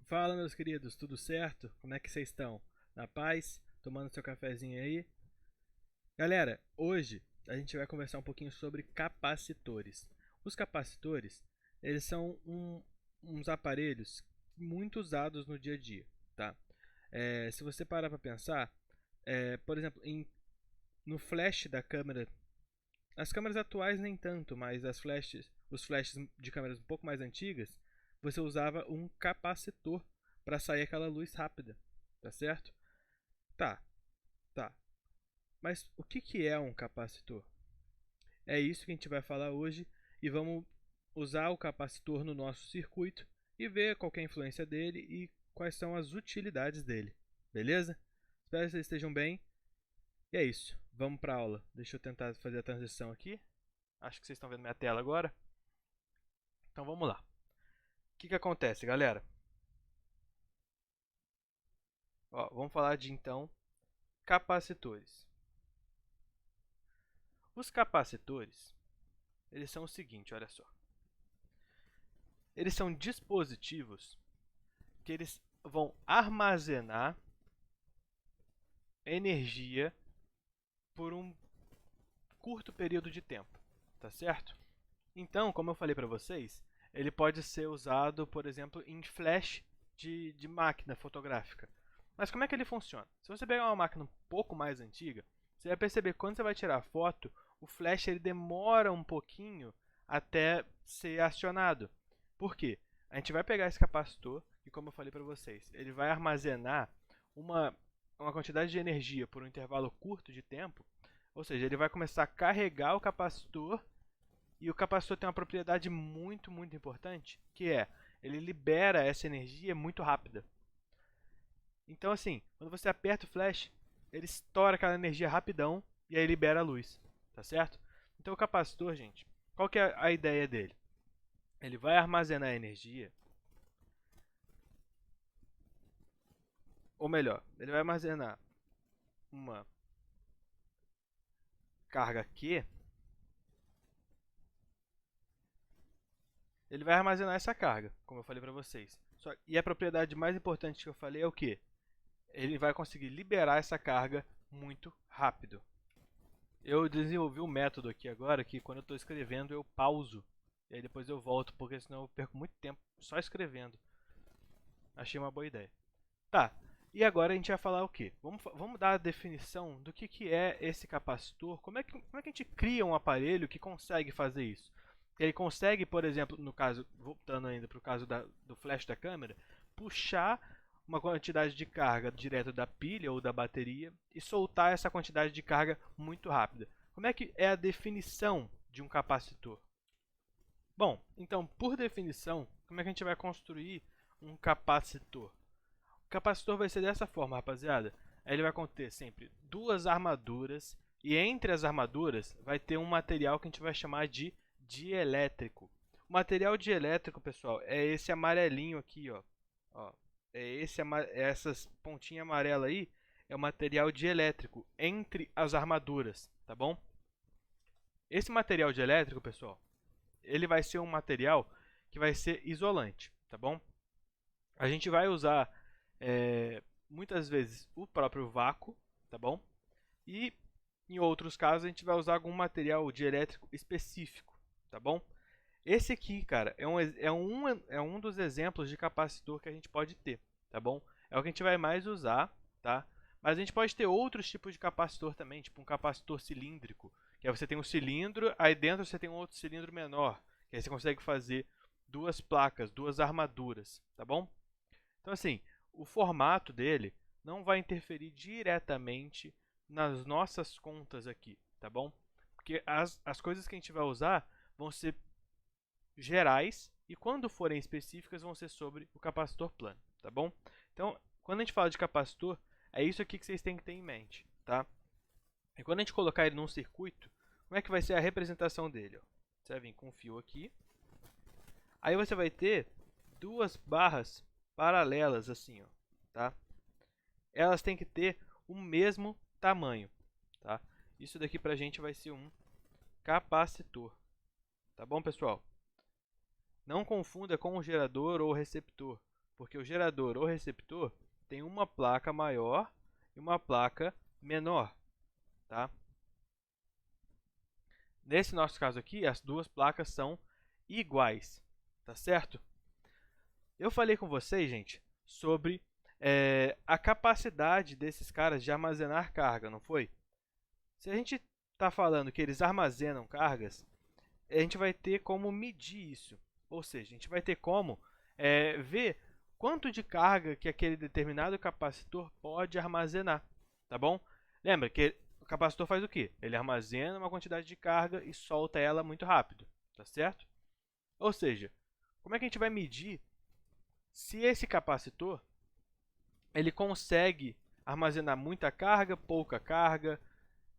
Fala, meus queridos, tudo certo? Como é que vocês estão? Na paz? Tomando seu cafezinho aí? Galera, hoje a gente vai conversar um pouquinho sobre capacitores. Os capacitores, eles são uns aparelhos muito usados no dia a dia, tá? Se você parar para pensar, por exemplo, no flash da câmera, as câmeras atuais nem tanto, mas os flashes de câmeras um pouco mais antigas, você usava um capacitor para sair aquela luz rápida, tá certo? Tá, tá. Mas o que é um capacitor? É isso que a gente vai falar hoje e vamos usar o capacitor no nosso circuito e ver qual é a influência dele e quais são as utilidades dele. Beleza? Espero que vocês estejam bem. E é isso. Vamos para a aula. Deixa eu tentar fazer a transição aqui. Acho que vocês estão vendo minha tela agora. Então vamos lá. O que acontece, galera? Ó, vamos falar de então capacitores. Os capacitores, eles são o seguinte, olha só. Eles são dispositivos que eles vão armazenar energia por um curto período de tempo, tá certo? Então, como eu falei para vocês, ele pode ser usado, por exemplo, em flash de máquina fotográfica. Mas como é que ele funciona? Se você pegar uma máquina um pouco mais antiga, você vai perceber que quando você vai tirar a foto, o flash ele demora um pouquinho até ser acionado. Por quê? A gente vai pegar esse capacitor e, como eu falei para vocês, ele vai armazenar uma, uma quantidade de energia por um intervalo curto de tempo, ou seja, ele vai começar a carregar o capacitor e o capacitor tem uma propriedade muito, muito importante, que é, ele libera essa energia muito rápida. Então assim, quando você aperta o flash, ele estoura aquela energia rapidão e aí libera a luz, tá certo? Então o capacitor, gente, qual que é a ideia dele? Ele vai armazenar energia, ou melhor, ele vai armazenar uma carga Q, ele vai armazenar essa carga, como eu falei para vocês. E a propriedade mais importante que eu falei é o que? Ele vai conseguir liberar essa carga muito rápido. Eu desenvolvi um método aqui agora que quando eu estou escrevendo eu pauso e aí depois eu volto, porque senão eu perco muito tempo só escrevendo. Achei uma boa ideia. Tá, e agora a gente vai falar o quê? Vamos dar a definição do que é esse capacitor, como é que a gente cria um aparelho que consegue fazer isso? Ele consegue, por exemplo, no caso, voltando ainda para o caso do flash da câmera, puxar uma quantidade de carga direto da pilha ou da bateria e soltar essa quantidade de carga muito rápida. Como é que é a definição de um capacitor? Bom, então, por definição, como é que a gente vai construir um capacitor? O capacitor vai ser dessa forma, rapaziada. Ele vai conter sempre duas armaduras e entre as armaduras vai ter um material que a gente vai chamar de dielétrico. O material dielétrico, pessoal, é esse amarelinho aqui, ó. Essas pontinhas amarelas aí é o material dielétrico entre as armaduras, tá bom? Esse material dielétrico, pessoal, ele vai ser um material que vai ser isolante, tá bom? A gente vai usar muitas vezes o próprio vácuo, tá bom? E em outros casos a gente vai usar algum material dielétrico específico, tá bom? Esse aqui, cara, é um dos exemplos de capacitor que a gente pode ter, tá bom? É o que a gente vai mais usar, tá? Mas a gente pode ter outros tipos de capacitor também, tipo um capacitor cilíndrico, que aí você tem um cilindro, aí dentro você tem um outro cilindro menor, que aí você consegue fazer duas placas, duas armaduras, tá bom? Então assim, o formato dele não vai interferir diretamente nas nossas contas aqui, tá bom? Porque as coisas que a gente vai usar vão ser gerais e quando forem específicas vão ser sobre o capacitor plano, tá bom? Então, quando a gente fala de capacitor, é isso aqui que vocês têm que ter em mente, tá? E quando a gente colocar ele num circuito, como é que vai ser a representação dele? Ó? Você vai vir com um fio aqui, aí você vai ter duas barras paralelas assim, ó, tá? Elas têm que ter o mesmo tamanho, tá? Isso daqui pra gente vai ser um capacitor, tá bom, pessoal? Não confunda com o gerador ou receptor. Porque o gerador ou receptor tem uma placa maior e uma placa menor, tá? Nesse nosso caso aqui, as duas placas são iguais, tá certo? Eu falei com vocês, gente, sobre a capacidade desses caras de armazenar carga, não foi? Se a gente está falando que eles armazenam cargas, a gente vai ter como medir isso. Ou seja, a gente vai ter como ver quanto de carga que aquele determinado capacitor pode armazenar, tá bom? Lembra que o capacitor faz o quê? Ele armazena uma quantidade de carga e solta ela muito rápido, tá certo? Ou seja, como é que a gente vai medir se esse capacitor ele consegue armazenar muita carga, pouca carga,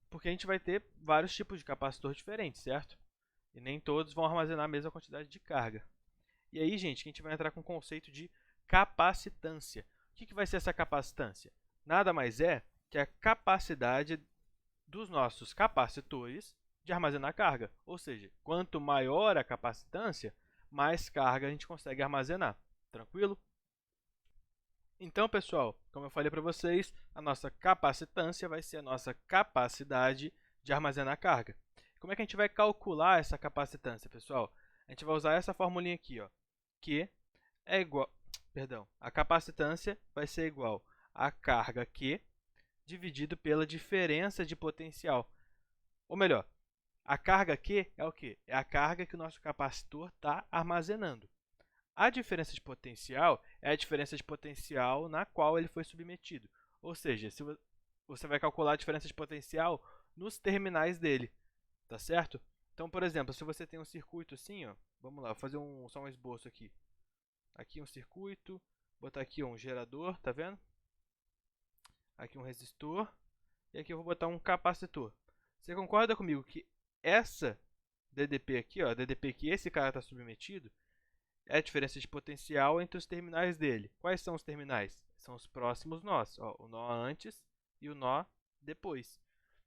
porque a gente vai ter vários tipos de capacitor diferentes, certo? E nem todos vão armazenar a mesma quantidade de carga. E aí, gente, que a gente vai entrar com o conceito de capacitância. O que vai ser essa capacitância? Nada mais é que a capacidade dos nossos capacitores de armazenar carga. Ou seja, quanto maior a capacitância, mais carga a gente consegue armazenar. Tranquilo? Então, pessoal, como eu falei para vocês, a nossa capacitância vai ser a nossa capacidade de armazenar carga. Como é que a gente vai calcular essa capacitância, pessoal? A gente vai usar essa formulinha aqui, ó, que é igual, a capacitância vai ser igual a carga Q dividido pela diferença de potencial. Ou melhor, a carga Q é o quê? É a carga que o nosso capacitor está armazenando. A diferença de potencial é a diferença de potencial na qual ele foi submetido. Ou seja, se você vai calcular a diferença de potencial nos terminais dele, tá certo? Então, por exemplo, se você tem um circuito assim, ó, vamos lá, vou fazer só um esboço aqui. Aqui um circuito, botar aqui um gerador, tá vendo? Aqui um resistor e aqui eu vou botar um capacitor. Você concorda comigo que essa DDP aqui, ó, a DDP que esse cara está submetido, é a diferença de potencial entre os terminais dele. Quais são os terminais? São os próximos nós, ó, o nó antes e o nó depois.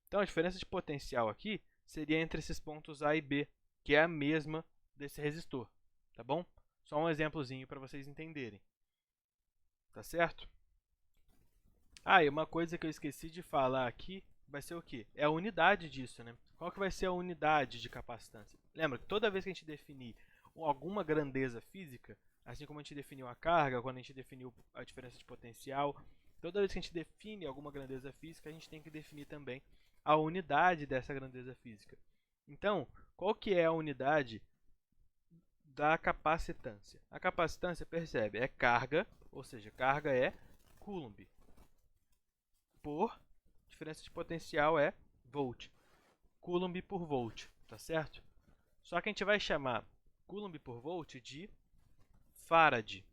Então a diferença de potencial aqui seria entre esses pontos A e B, que é a mesma desse resistor, tá bom? Só um exemplozinho para vocês entenderem. Tá certo? Ah, e uma coisa que eu esqueci de falar aqui vai ser o quê? É a unidade disso, né? Qual que vai ser a unidade de capacitância? Lembra que toda vez que a gente definir alguma grandeza física, assim como a gente definiu a carga, quando a gente definiu a diferença de potencial, toda vez que a gente define alguma grandeza física, a gente tem que definir também a unidade dessa grandeza física. Então, qual que é a unidade da capacitância? A capacitância, percebe, é carga, ou seja, carga é Coulomb, por diferença de potencial é volt. Coulomb por volt, tá certo? Só que a gente vai chamar Coulomb por volt de Farad,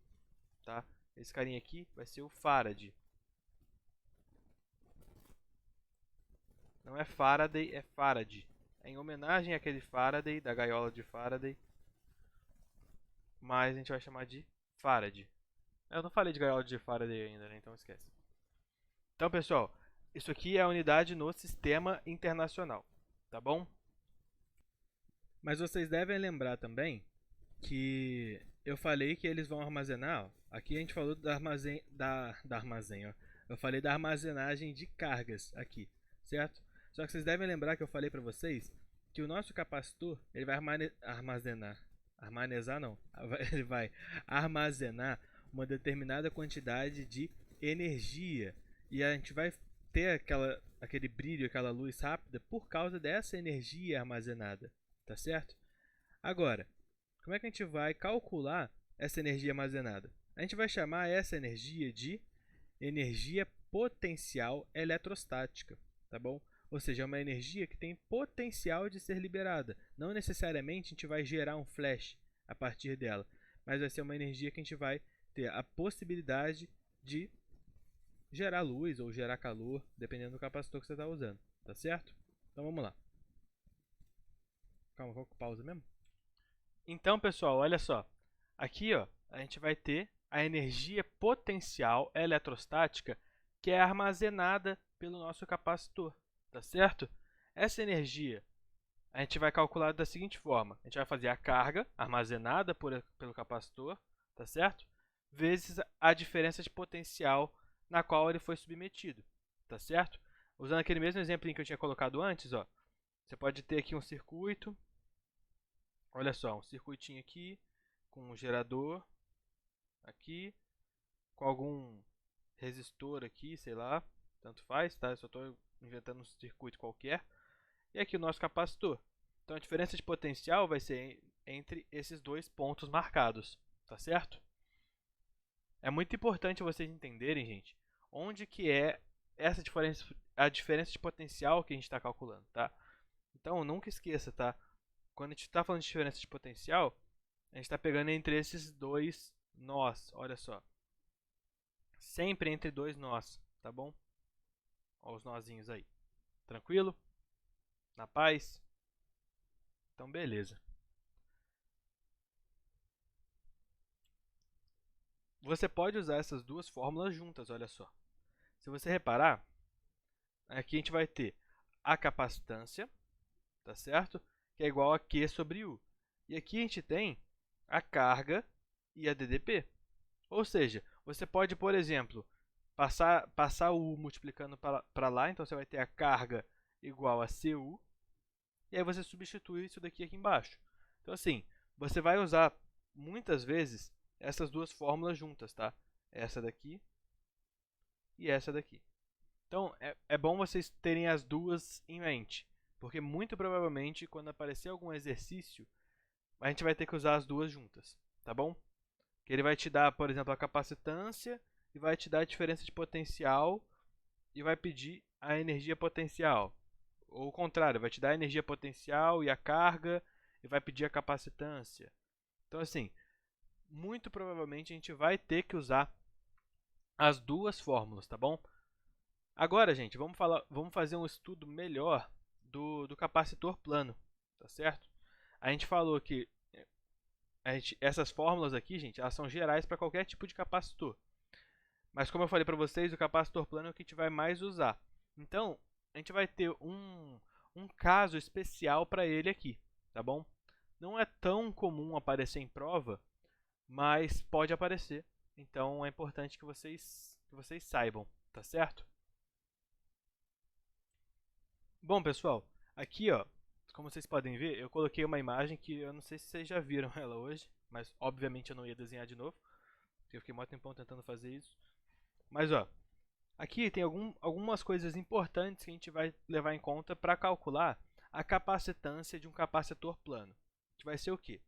tá? Esse carinha aqui vai ser o Farad. Não é Faraday, é Farad. É em homenagem àquele Faraday, da gaiola de Faraday. Mas a gente vai chamar de Farad. Eu não falei de gaiola de Faraday ainda, né? Então esquece. Então, pessoal, isso aqui é a unidade no sistema internacional, tá bom? Mas vocês devem lembrar também que eu falei que eles vão armazenar, ó, aqui a gente falou da armazém, ó. Eu falei da armazenagem de cargas aqui, certo? Só que vocês devem lembrar que eu falei para vocês que o nosso capacitor, ele vai ele vai armazenar uma determinada quantidade de energia e a gente vai ter aquele brilho, aquela luz rápida por causa dessa energia armazenada, tá certo? Agora, como é que a gente vai calcular essa energia armazenada? A gente vai chamar essa energia de energia potencial eletrostática, tá bom? Ou seja, é uma energia que tem potencial de ser liberada. Não necessariamente a gente vai gerar um flash a partir dela, mas vai ser uma energia que a gente vai ter a possibilidade de gerar luz ou gerar calor, dependendo do capacitor que você está usando, tá certo? Então vamos lá. Calma, vou com pausa mesmo. Então, pessoal, olha só. Aqui, ó, a gente vai ter a energia potencial eletrostática que é armazenada pelo nosso capacitor, tá certo? Essa energia a gente vai calcular da seguinte forma. A gente vai fazer a carga armazenada pelo capacitor, tá certo? vezes a diferença de potencial na qual ele foi submetido, tá certo? Usando aquele mesmo exemplo que eu tinha colocado antes, ó, você pode ter aqui um circuito, olha só, um circuitinho aqui, com um gerador aqui, com algum resistor aqui, sei lá, tanto faz, tá? Eu só estou inventando um circuito qualquer. E aqui o nosso capacitor. Então a diferença de potencial vai ser entre esses dois pontos marcados, tá certo? É muito importante vocês entenderem, gente, onde que é essa diferença, a diferença de potencial que a gente está calculando, tá? Então nunca esqueça, tá? Quando a gente está falando de diferença de potencial, a gente está pegando entre esses dois nós, olha só. Sempre entre dois nós, tá bom? Olha os nozinhos aí. Tranquilo? Na paz? Então beleza. Você pode usar essas duas fórmulas juntas, olha só. Se você reparar, aqui a gente vai ter a capacitância, tá certo? Que é igual a Q sobre U. E aqui a gente tem a carga e a DDP. Ou seja, você pode, por exemplo, passar o U multiplicando para lá, então você vai ter a carga igual a CU, e aí você substitui isso daqui aqui embaixo. Então assim, você vai usar muitas vezes essas duas fórmulas juntas, tá? Essa daqui e essa daqui. Então, é bom vocês terem as duas em mente, porque muito provavelmente quando aparecer algum exercício, a gente vai ter que usar as duas juntas, tá bom? Que ele vai te dar, por exemplo, a capacitância e vai te dar a diferença de potencial e vai pedir a energia potencial. Ou o contrário, vai te dar a energia potencial e a carga e vai pedir a capacitância. Então, assim, muito provavelmente a gente vai ter que usar as duas fórmulas, tá bom? Agora, gente, vamos fazer um estudo melhor do capacitor plano, tá certo? A gente falou que essas fórmulas aqui, gente, elas são gerais para qualquer tipo de capacitor. Mas como eu falei para vocês, o capacitor plano é o que a gente vai mais usar. Então, a gente vai ter um caso especial para ele aqui, tá bom? Não é tão comum aparecer em prova, mas pode aparecer. Então, é importante que vocês saibam, tá certo? Bom, pessoal, aqui, ó, como vocês podem ver, eu coloquei uma imagem que eu não sei se vocês já viram ela hoje, mas obviamente eu não ia desenhar de novo, porque eu fiquei muito tempão tentando fazer isso. Mas, ó, aqui tem algumas coisas importantes que a gente vai levar em conta para calcular a capacitância de um capacitor plano. Que vai ser o quê?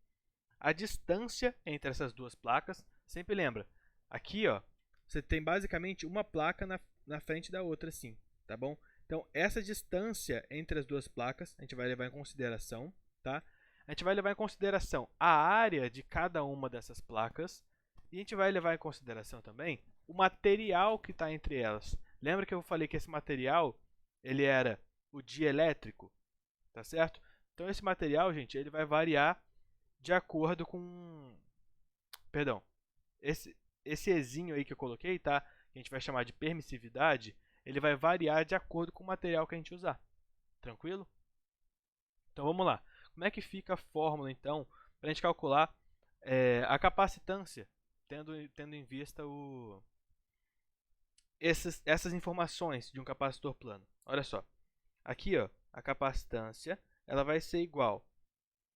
A distância entre essas duas placas. Sempre lembra, aqui ó, você tem basicamente uma placa na frente da outra assim, tá bom? Então essa distância entre as duas placas a gente vai levar em consideração, tá? A gente vai levar em consideração a área de cada uma dessas placas e a gente vai levar em consideração também o material que está entre elas. Lembra que eu falei que esse material ele era o dielétrico, tá certo? Então esse material, gente, ele vai variar de acordo com, perdão, esse Ezinho aí que eu coloquei, tá? Que a gente vai chamar de permissividade, ele vai variar de acordo com o material que a gente usar. Tranquilo? Então vamos lá. Como é que fica a fórmula então para a gente calcular a capacitância, tendo em vista essas informações de um capacitor plano? Olha só. Aqui, ó, a capacitância ela vai ser igual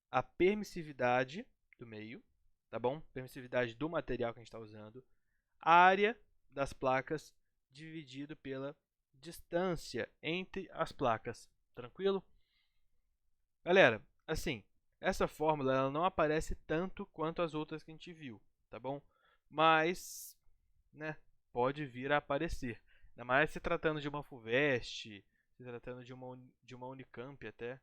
à permissividade do meio, tá bom? Permissividade do material que a gente está usando, área das placas dividido pela distância entre as placas, tranquilo? Galera, assim, essa fórmula ela não aparece tanto quanto as outras que a gente viu, tá bom? Mas, né, pode vir a aparecer. Ainda mais se tratando de uma FUVEST, se tratando de uma Unicamp até,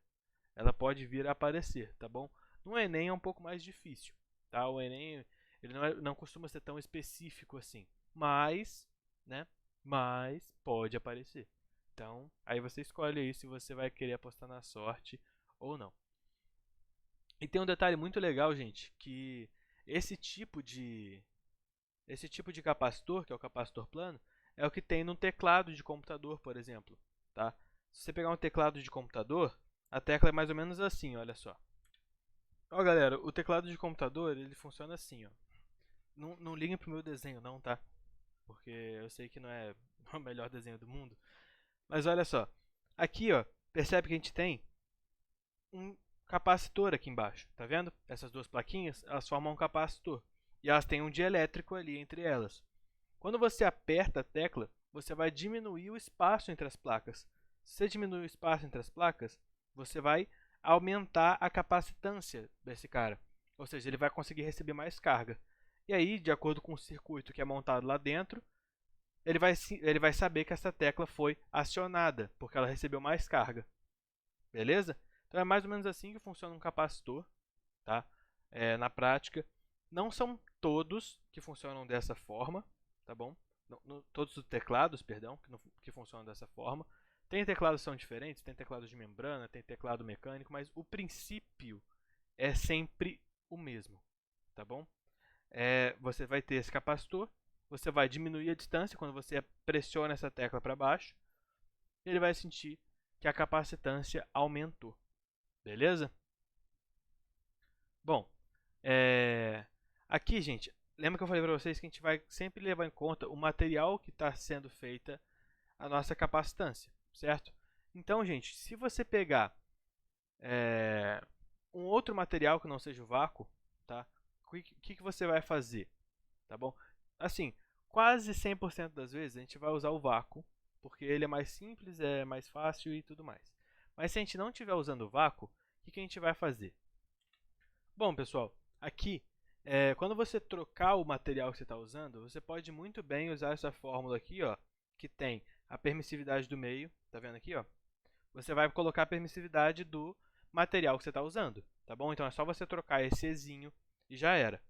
ela pode vir a aparecer, tá bom? No Enem é um pouco mais difícil, tá? O Enem ele não costuma ser tão específico assim, mas, né? Mas pode aparecer. Então, aí você escolhe aí se você vai querer apostar na sorte ou não. E tem um detalhe muito legal, gente, que esse tipo de capacitor, que é o capacitor plano, é o que tem no teclado de computador, por exemplo, tá? Se você pegar um teclado de computador, a tecla é mais ou menos assim, olha só. Ó, galera, o teclado de computador, ele funciona assim, ó. Não liguem pro meu desenho não, tá? Porque eu sei que não é o melhor desenho do mundo. Mas olha só. Aqui, ó, percebe que a gente tem um capacitor aqui embaixo, tá vendo? Essas duas plaquinhas, elas formam um capacitor. E elas têm um dielétrico ali entre elas. Quando você aperta a tecla, você vai diminuir o espaço entre as placas. Se você diminuir o espaço entre as placas, você vai aumentar a capacitância desse cara. Ou seja, ele vai conseguir receber mais carga. E aí, de acordo com o circuito que é montado lá dentro, ele vai saber que essa tecla foi acionada, porque ela recebeu mais carga. Beleza? Então é mais ou menos assim que funciona um capacitor, tá? Na prática, não são todos que funcionam dessa forma, tá bom? Todos os teclados, perdão, que funcionam dessa forma. Tem teclados que são diferentes, tem teclados de membrana, tem teclado mecânico, mas o princípio é sempre o mesmo, tá bom? Você vai ter esse capacitor, você vai diminuir a distância quando você pressiona essa tecla para baixo, e ele vai sentir que a capacitância aumentou. Beleza? Bom, aqui, gente, lembra que eu falei para vocês que a gente vai sempre levar em conta o material que está sendo feita a nossa capacitância, certo? Então, gente, se você pegar um outro material que não seja o vácuo, tá? O que você vai fazer? Tá bom? Assim, quase 100% das vezes a gente vai usar o vácuo, porque ele é mais simples, é mais fácil e tudo mais. Mas se a gente não estiver usando o vácuo, o que a gente vai fazer? Bom, pessoal, aqui, quando você trocar o material que você está usando, você pode muito bem usar essa fórmula aqui, ó, que tem a permissividade do meio, tá vendo aqui, ó? Você vai colocar a permissividade do material que você está usando, tá bom? Então é só você trocar esse Ezinho e já era.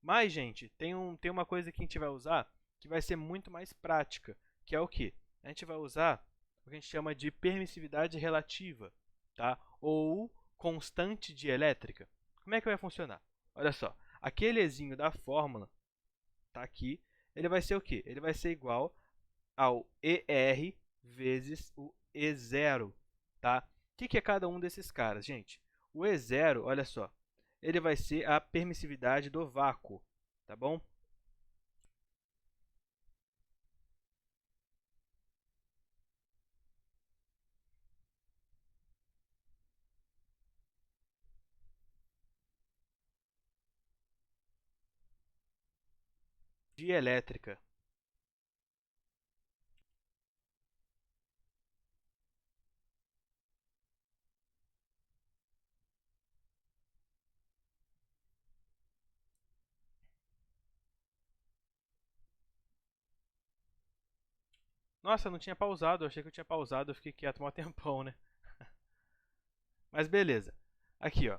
Mas, gente, tem uma coisa que a gente vai usar que vai ser muito mais prática, que é o quê? A gente vai usar o que a gente chama de permissividade relativa, tá? Ou constante dielétrica. Como é que vai funcionar? Olha só, aquele Ezinho da fórmula, tá aqui, ele vai ser o quê? Ele vai ser igual ao ER vezes o E0, tá? O que é cada um desses caras, gente? O E0, olha só, ele vai ser a permissividade do vácuo, tá bom? Dielétrica. Nossa, eu não tinha pausado, eu achei que eu tinha pausado, eu fiquei quieto um tempão, né? Mas beleza. Aqui, ó.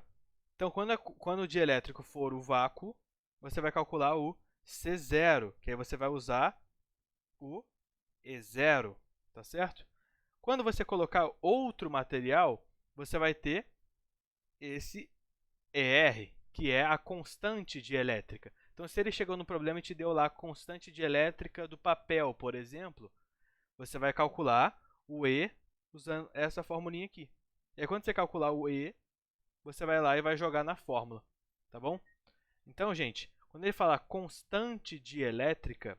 Então, quando o dielétrico for o vácuo, você vai calcular o C0, que aí você vai usar o E0, tá certo? Quando você colocar outro material, você vai ter esse ER, que é a constante dielétrica. Então, se ele chegou no problema e te deu lá a constante dielétrica do papel, por exemplo, você vai calcular o E usando essa formulinha aqui. E aí, quando você calcular o E, você vai lá e vai jogar na fórmula, tá bom? Então, gente, quando ele fala constante dielétrica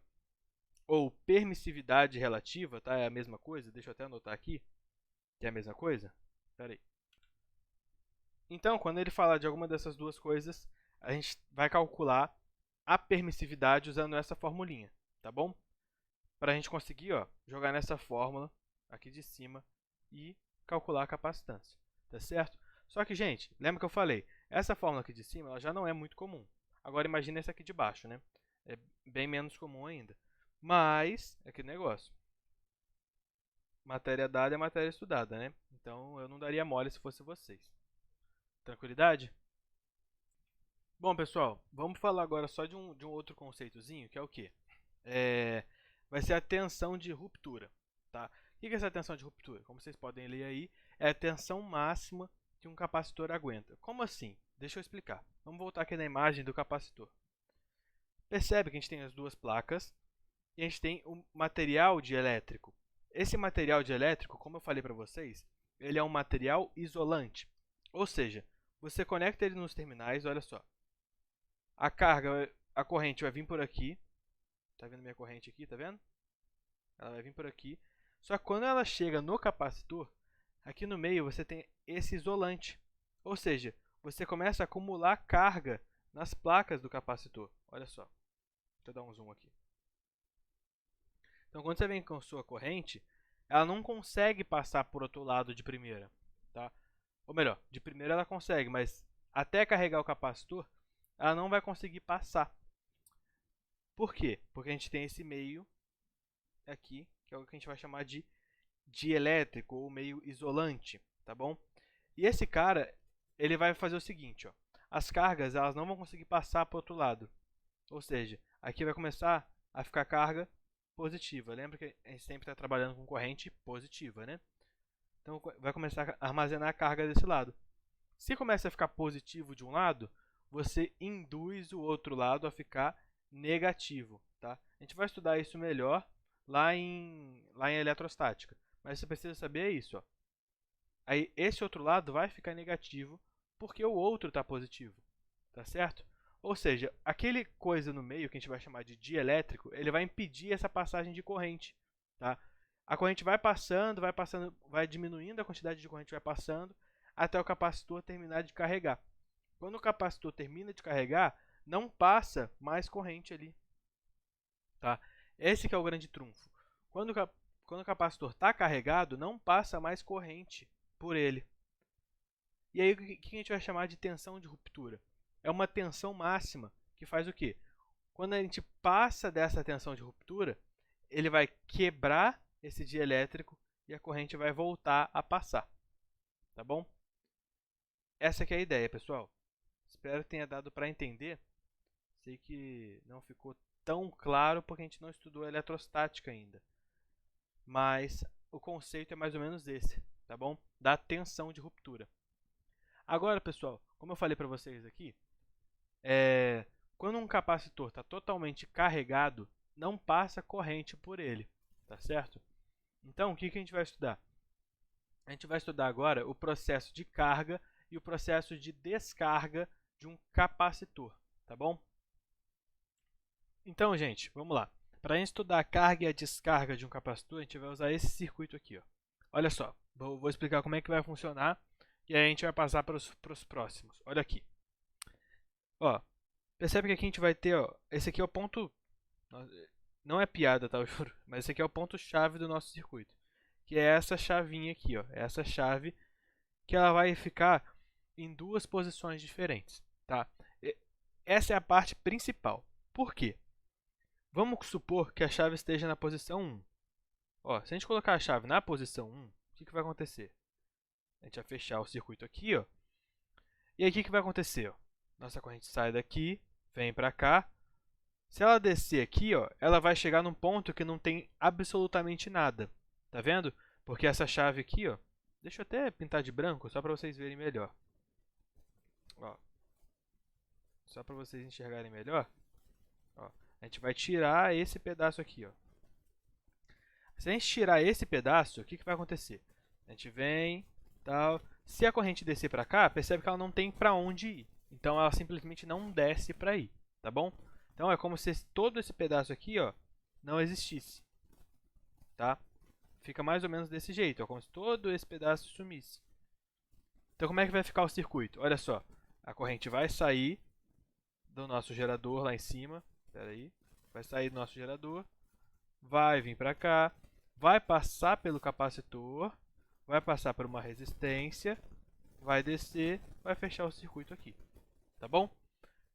ou permissividade relativa, tá? É a mesma coisa. Deixa eu até anotar aqui, que é a mesma coisa. Espera aí. Então, quando ele falar de alguma dessas duas coisas, a gente vai calcular a permissividade usando essa formulinha, tá bom? Para a gente conseguir, ó, jogar nessa fórmula aqui de cima e calcular a capacitância, tá certo? Só que, gente, lembra que eu falei, essa fórmula aqui de cima ela já não é muito comum. Agora imagine essa aqui de baixo, né? É bem menos comum ainda. Mas, é aquele negócio. Matéria dada é matéria estudada, né? Então eu não daria mole se fosse vocês. Tranquilidade? Bom, pessoal, vamos falar agora só de um outro conceitozinho, que é o quê? Vai ser a tensão de ruptura. Tá? O que é essa tensão de ruptura? Como vocês podem ler aí, é a tensão máxima que um capacitor aguenta. Como assim? Deixa eu explicar. Vamos voltar aqui na imagem do capacitor. Percebe que a gente tem as duas placas e a gente tem o material dielétrico. Esse material dielétrico, como eu falei para vocês, ele é um material isolante. Ou seja, você conecta ele nos terminais, olha só. A carga, a corrente vai vir por aqui. Tá vendo minha corrente aqui, tá vendo? Ela vai vir por aqui. Só que quando ela chega no capacitor, aqui no meio você tem esse isolante. Ou seja, você começa a acumular carga nas placas do capacitor. Olha só. Deixa eu dar um zoom aqui. Então, quando você vem com a sua corrente, ela não consegue passar por outro lado de primeira. Tá? Ou melhor, de primeira ela consegue, mas até carregar o capacitor, ela não vai conseguir passar. Por quê? Porque a gente tem esse meio aqui, que é o que a gente vai chamar de dielétrico ou meio isolante, tá bom? E esse cara, ele vai fazer o seguinte, ó. As cargas, elas não vão conseguir passar para o outro lado. Ou seja, aqui vai começar a ficar carga positiva. Lembra que a gente sempre está trabalhando com corrente positiva, né? Então vai começar a armazenar a carga desse lado. Se começa a ficar positivo de um lado, você induz o outro lado a ficar negativo, tá? A gente vai estudar isso melhor lá em eletrostática. Mas você precisa saber isso, ó. Aí esse outro lado vai ficar negativo porque o outro está positivo, tá certo? Ou seja, aquele coisa no meio que a gente vai chamar de dielétrico, ele vai impedir essa passagem de corrente, tá? A corrente vai passando, vai diminuindo a quantidade de corrente que vai passando até o capacitor terminar de carregar. Quando o capacitor termina de carregar, não passa mais corrente ali, tá? Esse que é o grande trunfo. Quando o capacitor está carregado, não passa mais corrente por ele. E aí o que a gente vai chamar de tensão de ruptura? É uma tensão máxima que faz o quê? Quando a gente passa dessa tensão de ruptura, ele vai quebrar esse dielétrico e a corrente vai voltar a passar. Tá bom? Essa que é a ideia, pessoal. Espero que tenha dado para entender. Sei que não ficou tão claro porque a gente não estudou eletrostática ainda. Mas o conceito é mais ou menos esse, tá bom? Da tensão de ruptura. Agora, pessoal, como eu falei para vocês aqui, quando um capacitor está totalmente carregado, não passa corrente por ele, tá certo? Então, o que a gente vai estudar? A gente vai estudar agora o processo de carga e o processo de descarga de um capacitor, tá bom? Então, gente, vamos lá. Para a gente estudar a carga e a descarga de um capacitor, a gente vai usar esse circuito aqui, ó. Olha só, vou explicar como é que vai funcionar e aí a gente vai passar para os próximos. Olha aqui. Ó, percebe que aqui a gente vai ter, ó, esse aqui é o ponto, não é piada, tá, eu juro, mas esse aqui é o ponto-chave do nosso circuito, que é essa chavinha aqui, ó, essa chave que ela vai ficar em duas posições diferentes, tá? Essa é a parte principal. Por quê? Vamos supor que a chave esteja na posição 1. Ó, se a gente colocar a chave na posição 1, o que vai acontecer? A gente vai fechar o circuito aqui, ó. E aí o que vai acontecer? Ó? Nossa corrente sai daqui, vem para cá. Se ela descer aqui, ó, ela vai chegar num ponto que não tem absolutamente nada. Tá vendo? Porque essa chave aqui, ó, deixa eu até pintar de branco só para vocês verem melhor. Ó, só para vocês enxergarem melhor. Ó, a gente vai tirar esse pedaço aqui, ó. Se a gente tirar esse pedaço, o que vai acontecer? A gente vem, tal. Se a corrente descer para cá, percebe que ela não tem para onde ir. Então ela simplesmente não desce para ir, tá bom? Então é como se todo esse pedaço aqui, ó, não existisse, tá? Fica mais ou menos desse jeito, ó, como se todo esse pedaço sumisse. Então como é que vai ficar o circuito? Olha só, a corrente vai sair do nosso gerador lá em cima, espera aí, vai sair do nosso gerador, vai vir para cá, vai passar pelo capacitor, vai passar por uma resistência, vai descer, vai fechar o circuito aqui, tá bom?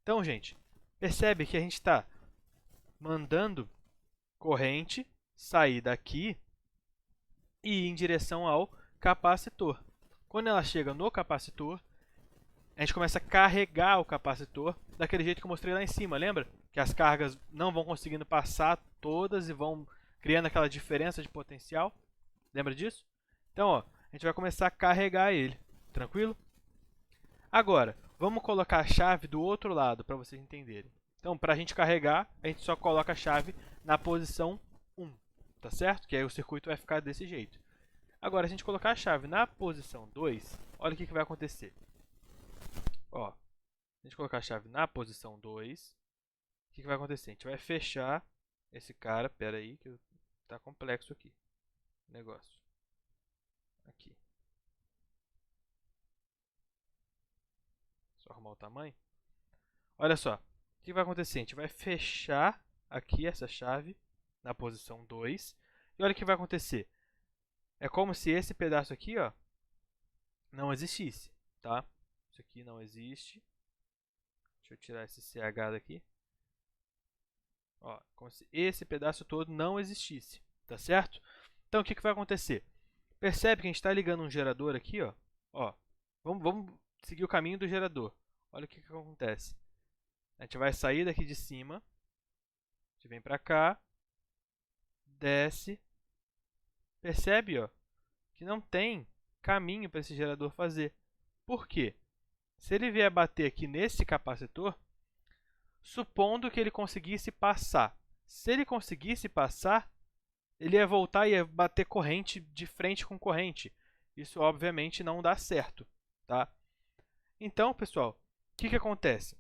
Então, gente, percebe que a gente está mandando corrente sair daqui e ir em direção ao capacitor. Quando ela chega no capacitor, a gente começa a carregar o capacitor daquele jeito que eu mostrei lá em cima, lembra? Que as cargas não vão conseguindo passar todas e vão criando aquela diferença de potencial. Lembra disso? Então, ó, a gente vai começar a carregar ele, tranquilo? Agora, vamos colocar a chave do outro lado para vocês entenderem. Então, para a gente carregar, a gente só coloca a chave na posição 1, tá certo? Que aí o circuito vai ficar desse jeito. Agora, se a gente colocar a chave na posição 2, olha o que vai acontecer. Ó, se a gente colocar a chave na posição 2, que vai acontecer? A gente vai fechar esse cara. Pera aí, que tá complexo aqui o negócio. Aqui. Só arrumar o tamanho. Olha só. O que vai acontecer? A gente vai fechar aqui essa chave na posição 2. E olha o que vai acontecer. É como se esse pedaço aqui, ó, não existisse, tá? Isso aqui não existe. Deixa eu tirar esse CH daqui. Ó, como se esse pedaço todo não existisse, tá certo? Então o que vai acontecer? Percebe que a gente está ligando um gerador aqui, ó. Ó, vamos seguir o caminho do gerador. Olha o que acontece. A gente vai sair daqui de cima. A gente vem para cá. Desce. Percebe, ó, que não tem caminho para esse gerador fazer. Por quê? Se ele vier bater aqui nesse capacitor, supondo que ele conseguisse passar. Se ele conseguisse passar, ele ia voltar e ia bater corrente de frente com corrente. Isso, obviamente, não dá certo, tá? Então, pessoal, o que acontece?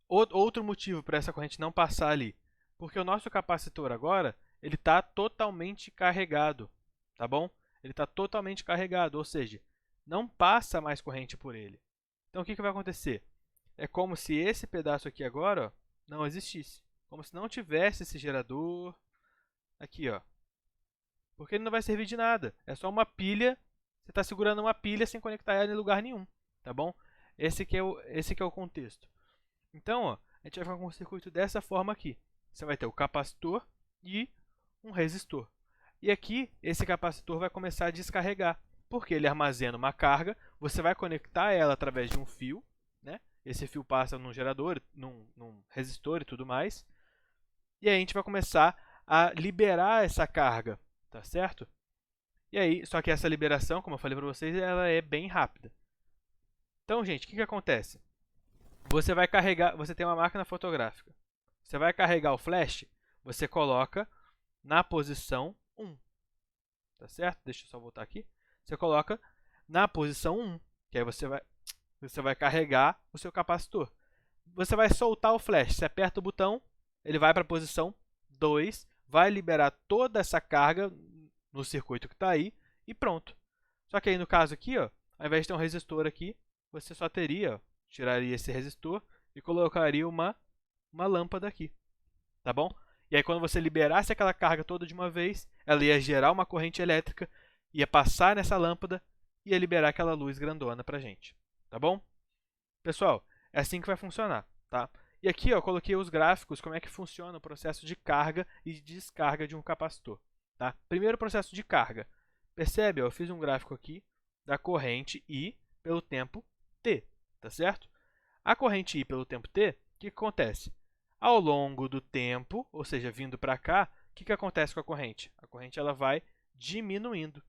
Outro motivo para essa corrente não passar ali. Porque o nosso capacitor agora, ele está totalmente carregado, tá bom? Ele está totalmente carregado, ou seja, não passa mais corrente por ele. Então, o que vai acontecer? É como se esse pedaço aqui agora, ó, não existisse. Como se não tivesse esse gerador aqui, ó. Porque ele não vai servir de nada. É só uma pilha. Você está segurando uma pilha sem conectar ela em lugar nenhum, tá bom? Esse que é o contexto. Então, ó, a gente vai ficar com um circuito dessa forma aqui. Você vai ter o capacitor e um resistor. E aqui, esse capacitor vai começar a descarregar, porque ele armazena uma carga. Você vai conectar ela através de um fio, né? Esse fio passa num gerador, num resistor e tudo mais. E aí a gente vai começar a liberar essa carga, tá certo? E aí, só que essa liberação, como eu falei para vocês, ela é bem rápida. Então, gente, o que acontece? Você vai carregar, você tem uma máquina fotográfica. Você vai carregar o flash, você coloca na posição 1. Tá certo? Deixa eu só voltar aqui. Você coloca na posição 1, que aí você vai carregar o seu capacitor. Você vai soltar o flash, você aperta o botão, ele vai para a posição 2, vai liberar toda essa carga no circuito que está aí e pronto. Só que aí no caso aqui, ó, ao invés de ter um resistor aqui, você só teria, ó, tiraria esse resistor e colocaria uma lâmpada aqui, tá bom? E aí quando você liberasse aquela carga toda de uma vez, ela ia gerar uma corrente elétrica, ia passar nessa lâmpada e ia liberar aquela luz grandona pra gente, tá bom? Pessoal, é assim que vai funcionar, tá? E aqui, ó, eu coloquei os gráficos, como é que funciona o processo de carga e de descarga de um capacitor, tá? Primeiro, processo de carga. Percebe, ó, eu fiz um gráfico aqui da corrente I pelo tempo T, tá certo? A corrente I pelo tempo T, o que acontece? Ao longo do tempo, ou seja, vindo para cá, o que acontece com a corrente? A corrente ela vai diminuindo.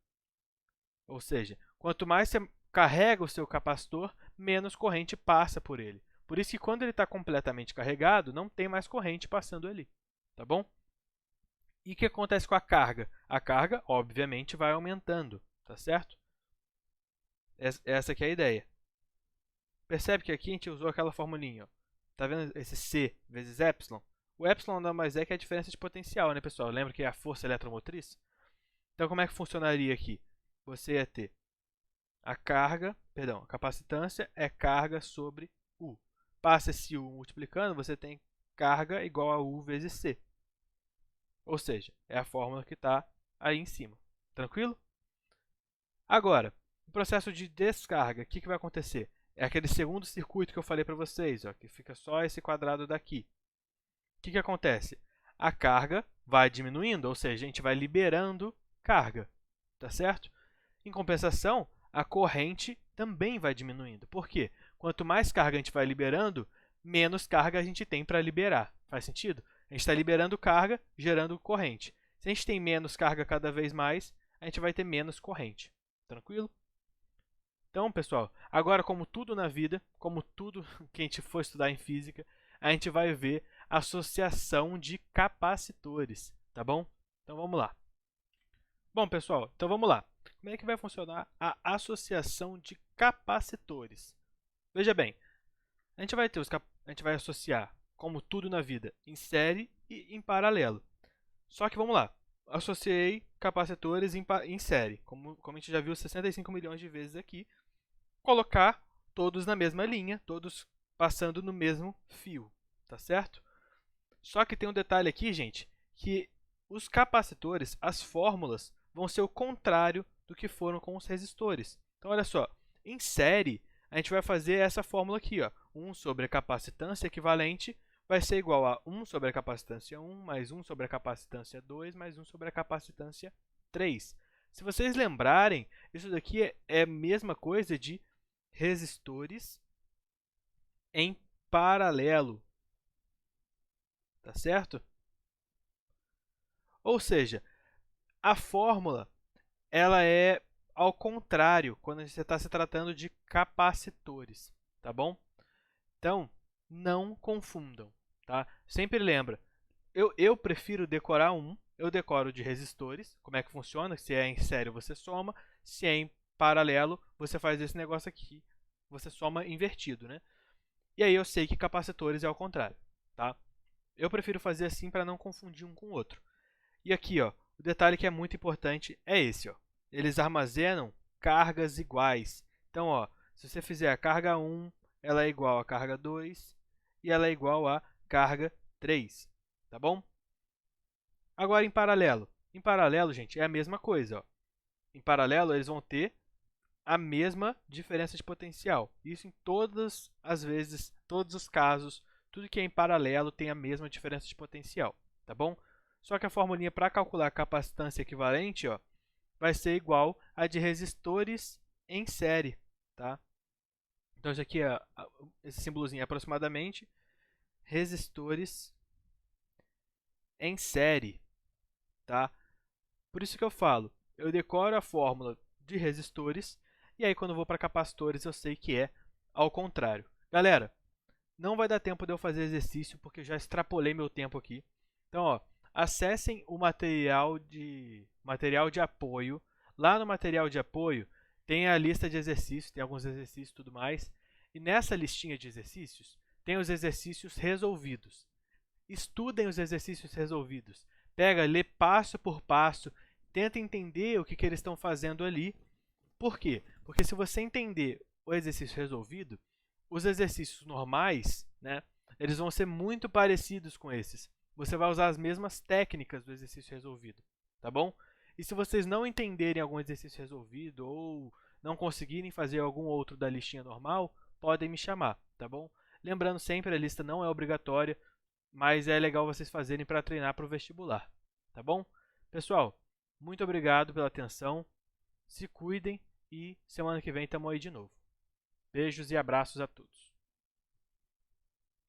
Ou seja, quanto mais você carrega o seu capacitor, menos corrente passa por ele. Por isso que quando ele está completamente carregado, não tem mais corrente passando ali, tá bom? E o que acontece com a carga? A carga, obviamente, vai aumentando, tá certo? Essa aqui é a ideia. Percebe que aqui a gente usou aquela formulinha, ó. Tá vendo esse C vezes epsilon? O epsilon nada mais é que a diferença de potencial, né, pessoal? Lembra que é a força eletromotriz? Então, como é que funcionaria aqui? Você ia ter a capacitância é carga sobre U. Passa esse U multiplicando, você tem carga igual a U vezes C. Ou seja, é a fórmula que está aí em cima. Tranquilo? Agora, o processo de descarga, o que vai acontecer? É aquele segundo circuito que eu falei para vocês, ó, que fica só esse quadrado daqui. O que acontece? A carga vai diminuindo, ou seja, a gente vai liberando carga, tá certo? Em compensação, a corrente também vai diminuindo. Por quê? Quanto mais carga a gente vai liberando, menos carga a gente tem para liberar. Faz sentido? A gente está liberando carga, gerando corrente. Se a gente tem menos carga cada vez mais, a gente vai ter menos corrente. Tranquilo? Então, pessoal, agora como tudo na vida, como tudo que a gente for estudar em física, a gente vai ver associação de capacitores, tá bom? Então vamos lá. Bom, pessoal, então vamos lá. Como é que vai funcionar a associação de capacitores? Veja bem, a gente vai associar como tudo na vida, em série e em paralelo. Só que vamos lá, associei capacitores em série, como a gente já viu 65 milhões de vezes aqui, colocar todos na mesma linha, todos passando no mesmo fio, tá certo? Só que tem um detalhe aqui, gente, que os capacitores, as fórmulas, vão ser o contrário do que foram com os resistores. Então, olha só, em série, a gente vai fazer essa fórmula aqui, ó, 1 sobre a capacitância equivalente vai ser igual a 1 sobre a capacitância 1, mais 1 sobre a capacitância 2, mais 1 sobre a capacitância 3. Se vocês lembrarem, isso daqui é a mesma coisa de resistores em paralelo, tá certo? Ou seja, a fórmula ela é ao contrário quando você está se tratando de capacitores, tá bom? Então, não confundam, tá? Sempre lembra, eu prefiro decorar eu decoro de resistores, como é que funciona, se é em série você soma, se é em paralelo você faz esse negócio aqui, você soma invertido, né? E aí eu sei que capacitores é ao contrário, tá? Eu prefiro fazer assim para não confundir um com o outro. E aqui, ó, o detalhe que é muito importante é esse, ó. Eles armazenam cargas iguais. Então, ó, se você fizer a carga 1, ela é igual à carga 2 e ela é igual à carga 3, tá bom? Agora, em paralelo. Em paralelo, gente, é a mesma coisa, ó. Em paralelo, eles vão ter a mesma diferença de potencial. Isso em todas as vezes, todos os casos, tudo que é em paralelo tem a mesma diferença de potencial, tá bom? Só que a formulinha para calcular a capacitância equivalente, ó, vai ser igual a de resistores em série, tá? Então isso aqui é esse símbolozinho é aproximadamente resistores em série, tá? Por isso que eu falo, eu decoro a fórmula de resistores e aí quando eu vou para capacitores eu sei que é ao contrário. Galera, não vai dar tempo de eu fazer exercício porque eu já extrapolei meu tempo aqui. Então, ó, acessem o material de apoio. Lá no material de apoio tem a lista de exercícios, tem alguns exercícios e tudo mais. E nessa listinha de exercícios tem os exercícios resolvidos. Estudem os exercícios resolvidos. Pega, lê passo por passo, tenta entender o que eles estão fazendo ali. Por quê? Porque se você entender o exercício resolvido, os exercícios normais, né, eles vão ser muito parecidos com esses. Você vai usar as mesmas técnicas do exercício resolvido, tá bom? E se vocês não entenderem algum exercício resolvido ou não conseguirem fazer algum outro da listinha normal, podem me chamar, tá bom? Lembrando sempre, a lista não é obrigatória, mas é legal vocês fazerem para treinar para o vestibular, tá bom? Pessoal, muito obrigado pela atenção, se cuidem e semana que vem estamos aí de novo. Beijos e abraços a todos.